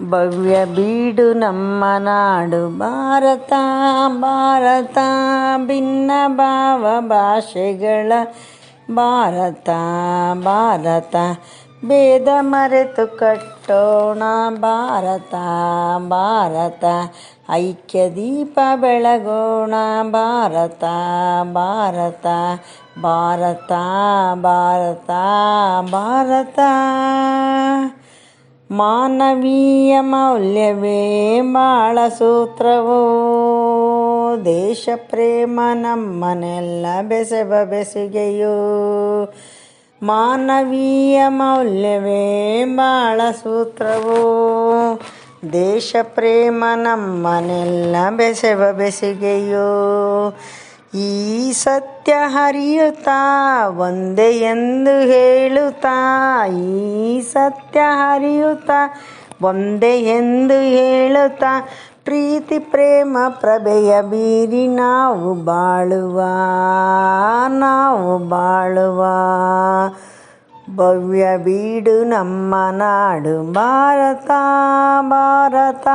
ಭವ್ಯ ಬೀಡು ನಮ್ಮ ನಾಡು ಭಾರತ ಭಾರತ, ಭಿನ್ನ ಭಾವ ಭಾಷೆಗಳ ಭಾರತ ಭಾರತ, ಭೇದ ಮರೆತು ಕಟ್ಟೋಣ ಭಾರತ ಭಾರತ, ಐಕ್ಯ ದೀಪ ಬೆಳಗೋಣ ಭಾರತ ಭಾರತ ಭಾರತ ಭಾರತ ಭಾರತ. ಮಾನವೀಯ ಮೌಲ್ಯವೇ ಬಾಳ ಸೂತ್ರವು, ದೇಶ ಪ್ರೇಮ ನಮ್ಮನೆಲ್ಲ ಬೆಸೆವ ಬೆಸುಗೆಯು. ಮಾನವೀಯ ಮೌಲ್ಯವೇ ಬಾಳ ಸೂತ್ರವು, ದೇಶ ಪ್ರೇಮ ನಮ್ಮನೆಲ್ಲ ಬೆಸೆವ ಬೆಸುಗೆಯು. ಈ ಸತ್ಯ ಹರಿಯುತ್ತಾ ಒಂದೇ ಎಂದು ಹೇಳುತ್ತಾ, ಈ ಸತ್ಯ ಹರಿಯುತ್ತಾ ಒಂದೇ ಎಂದು ಹೇಳುತ್ತಾ, ಪ್ರೀತಿ ಪ್ರೇಮ ಪ್ರಭೆಯ ಬೀರಿ ನಾವು ಬಾಳುವ ಭವ್ಯ ಬೀಡು ನಮ್ಮ ನಾಡು ಭಾರತ ಭಾರತ,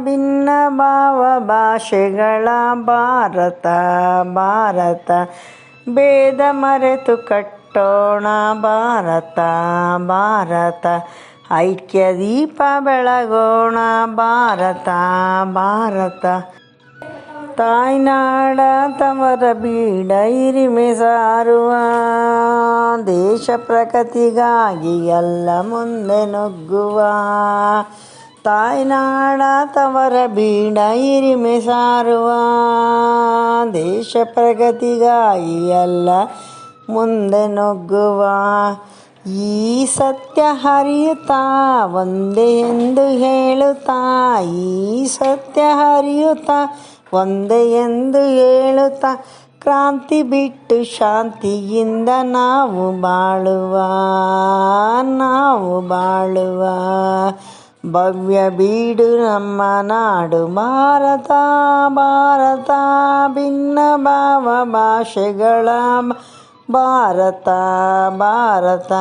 ಭಿನ್ನ ಭಾವ ಭಾಷೆಗಳ ಭಾರತ ಭಾರತ, ಭೇದ ಮರೆತು ಕಟ್ಟೋಣ ಭಾರತ ಭಾರತ, ಐಕ್ಯ ದೀಪ ಬೆಳಗೋಣ ಭಾರತ ಭಾರತ. ತಾಯ್ನಾಡ ತವರ ಬೀಡ ಹಿರಿಮೆ ಸಾರುವ, ದೇಶ ಪ್ರಗತಿಗಾಗಿ ಎಲ್ಲ ಮುಂದೆ ನುಗ್ಗುವ. ತಾಯ್ನಾಡ ತವರ ಬೀಡ ಹಿರಿಮೆ ಸಾರುವ, ದೇಶ ಪ್ರಗತಿಗಾಗಿ ಎಲ್ಲ ಮುಂದೆ ನುಗ್ಗುವ. ಈ ಸತ್ಯ ಹರಿಯುತ್ತಾ ಒಂದೇ ಎಂದು ಹೇಳುತ್ತಾ, ಈ ಸತ್ಯ ಹರಿಯುತ್ತಾ ಒಂದೇ ಎಂದು ಹೇಳುತ್ತಾ, ಕ್ರಾಂತಿ ಬಿಟ್ಟು ಶಾಂತಿಯಿಂದ ನಾವು ಬಾಳುವ ಭವ್ಯ ಬೀಡು ನಮ್ಮ ನಾಡು ಭಾರತ ಭಾರತ, ಭಿನ್ನ ಭಾವ ಭಾಷೆಗಳ ಭಾರತ ಭಾರತ.